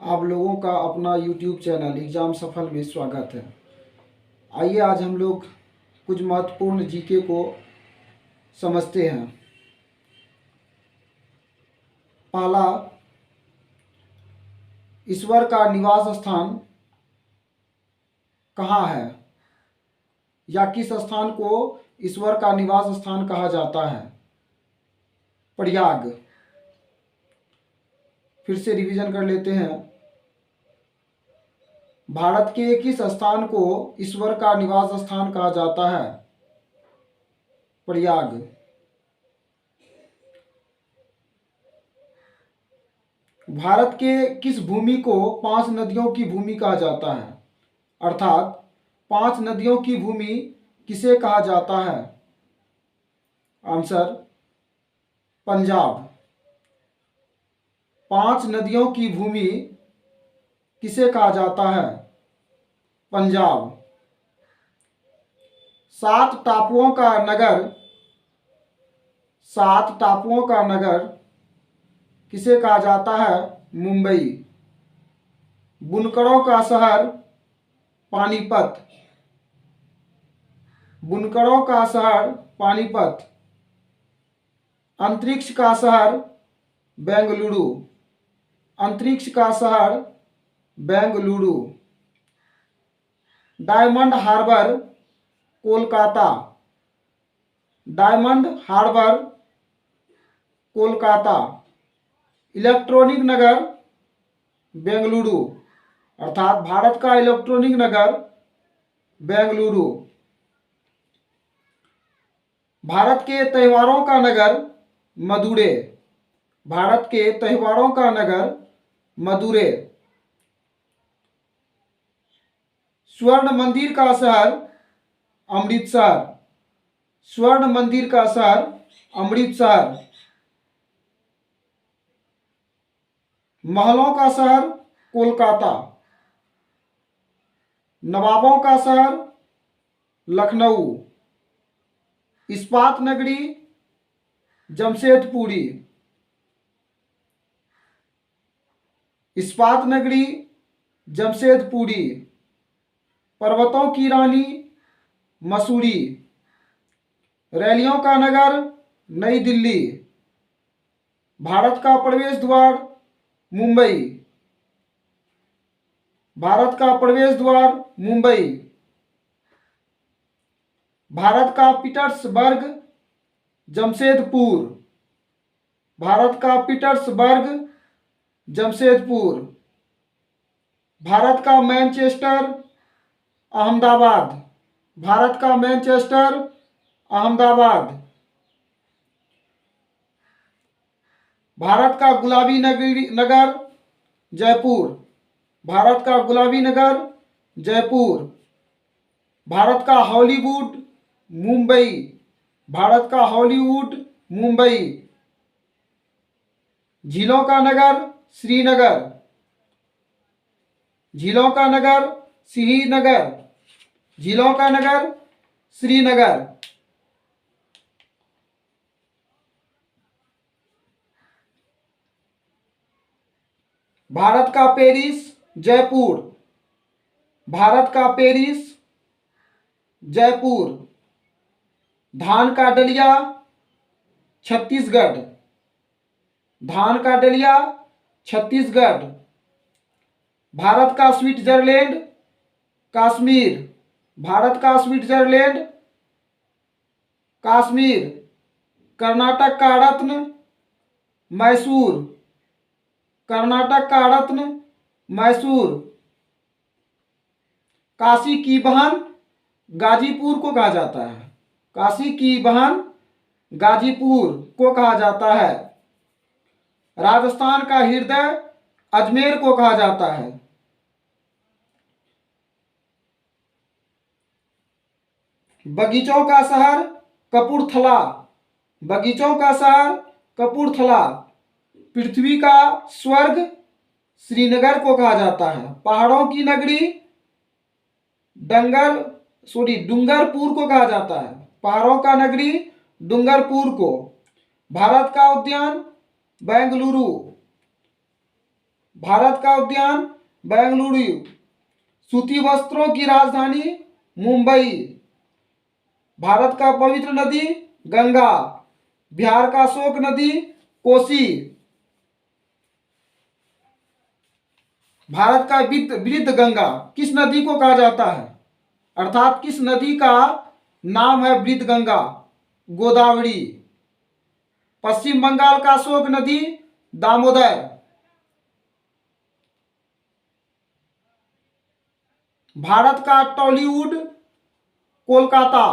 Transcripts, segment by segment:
आप लोगों का अपना YouTube चैनल एग्ज़ाम सफल में स्वागत है। आइए आज हम लोग कुछ महत्वपूर्ण जीके को समझते हैं। पहला, ईश्वर का निवास स्थान कहाँ है या किस स्थान को ईश्वर का निवास स्थान कहा जाता है? प्रयाग। फिर से रिवीजन कर लेते हैं। भारत के किस स्थान को ईश्वर का निवास स्थान कहा जाता है? प्रयाग। भारत के किस भूमि को 5 नदियों की भूमि कहा जाता है? अर्थात 5 नदियों की भूमि किसे कहा जाता है? आंसर पंजाब। 5 नदियों की भूमि किसे कहा जाता है? पंजाब। 7 टापुओं का नगर, 7 टापुओं का नगर किसे कहा जाता है? मुंबई। बुनकरों का शहर पानीपत, बुनकरों का शहर पानीपत। अंतरिक्ष का शहर बेंगलुरु, अंतरिक्ष का शहर बेंगलुरु। डायमंड हार्बर कोलकाता, डायमंड हार्बर कोलकाता। इलेक्ट्रॉनिक नगर बेंगलुरु, अर्थात भारत का इलेक्ट्रॉनिक नगर बेंगलुरु। भारत के त्योहारों का नगर मदुरै, भारत के त्योहारों का नगर मदुरै। स्वर्ण मंदिर का शहर अमृतसर, स्वर्ण मंदिर का शहर अमृतसर। महलों का शहर कोलकाता, नवाबों का शहर लखनऊ। इस्पात नगरी जमशेदपुरी, इस्पात नगरी जमशेदपुरी। पर्वतों की रानी मसूरी। रैलियों का नगर नई दिल्ली। भारत का प्रवेश द्वार मुंबई, भारत का प्रवेश द्वार मुंबई। भारत का पीटर्सबर्ग जमशेदपुर, भारत का पीटर्सबर्ग जमशेदपुर। भारत का मैनचेस्टर अहमदाबाद, भारत का मैनचेस्टर अहमदाबाद। भारत का गुलाबी नगर जयपुर, भारत का गुलाबी नगर जयपुर। भारत का हॉलीवुड मुंबई, भारत का हॉलीवुड मुंबई। झीलों का नगर श्रीनगर, झीलों का नगर श्रीनगर, झीलों का नगर श्रीनगर। भारत का पेरिस जयपुर, भारत का पेरिस जयपुर। धान का डलिया छत्तीसगढ़, धान का डलिया छत्तीसगढ़। भारत का स्विट्जरलैंड कश्मीर, भारत का स्विट्जरलैंड कश्मीर। कर्नाटक का रत्न मैसूर, कर्नाटक का रत्न मैसूर। काशी की बहन गाजीपुर को कहा जाता है, काशी की बहन गाजीपुर को कहा जाता है। राजस्थान का हृदय अजमेर को कहा जाता है। बगीचों का शहर कपूरथला, बगीचों का शहर कपूरथला। पृथ्वी का स्वर्ग श्रीनगर को कहा जाता है। पहाड़ों की नगरी डूंगरपुर को कहा जाता है, पहाड़ों का नगरी डूंगरपुर को। भारत का उद्यान बेंगलुरु, भारत का उद्यान बेंगलुरु। सूती वस्त्रों की राजधानी मुंबई। भारत का पवित्र नदी गंगा। बिहार का शोक नदी कोसी। भारत का वृद्ध गंगा किस नदी को कहा जाता है, अर्थात किस नदी का नाम है वृद्ध गंगा? गोदावरी। पश्चिम बंगाल का शोक नदी दामोदर। भारत का टॉलीवुड कोलकाता।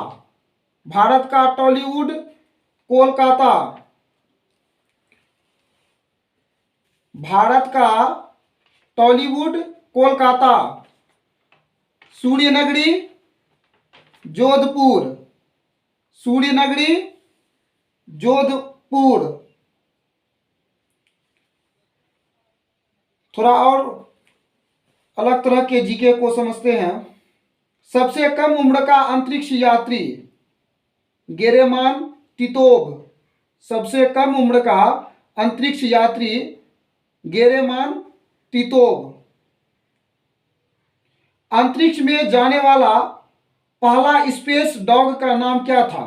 भारत का टॉलीवुड कोलकाता। भारत का टॉलीवुड कोलकाता। सूर्य नगरी जोधपुर। सूर्य नगरी जोधपुर। थोड़ा और अलग तरह के जीके को समझते हैं। सबसे कम उम्र का अंतरिक्ष यात्री गेरेमान टिटोव। सबसे कम उम्र का अंतरिक्ष यात्री गेरेमान टिटोव। अंतरिक्ष में जाने वाला पहला स्पेस डॉग का नाम क्या था,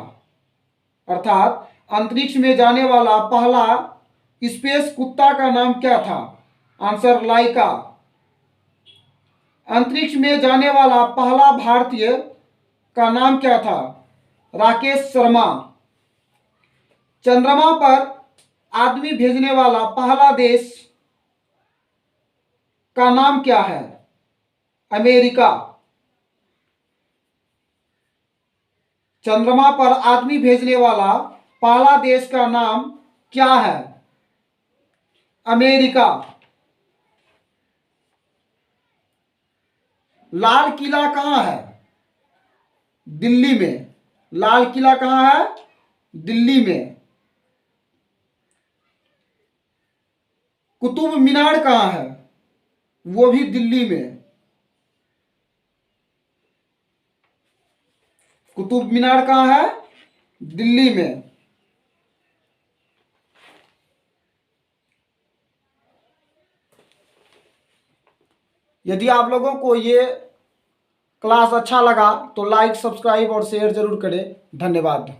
अर्थात अंतरिक्ष में जाने वाला पहला स्पेस कुत्ता का नाम क्या था? आंसर लाइका। अंतरिक्ष में जाने वाला पहला भारतीय का नाम क्या था? राकेश शर्मा। चंद्रमा पर आदमी भेजने वाला पहला देश का नाम क्या है? अमेरिका। चंद्रमा पर आदमी भेजने वाला पहला देश का नाम क्या है? अमेरिका। लाल किला कहाँ है? दिल्ली में। लाल किला कहाँ है? दिल्ली में। कुतुब मीनार कहाँ है? वो भी दिल्ली में। कुतुब मीनार कहाँ है? दिल्ली में। यदि आप लोगों को ये क्लास अच्छा लगा तो लाइक, सब्सक्राइब और शेयर जरूर करें। धन्यवाद।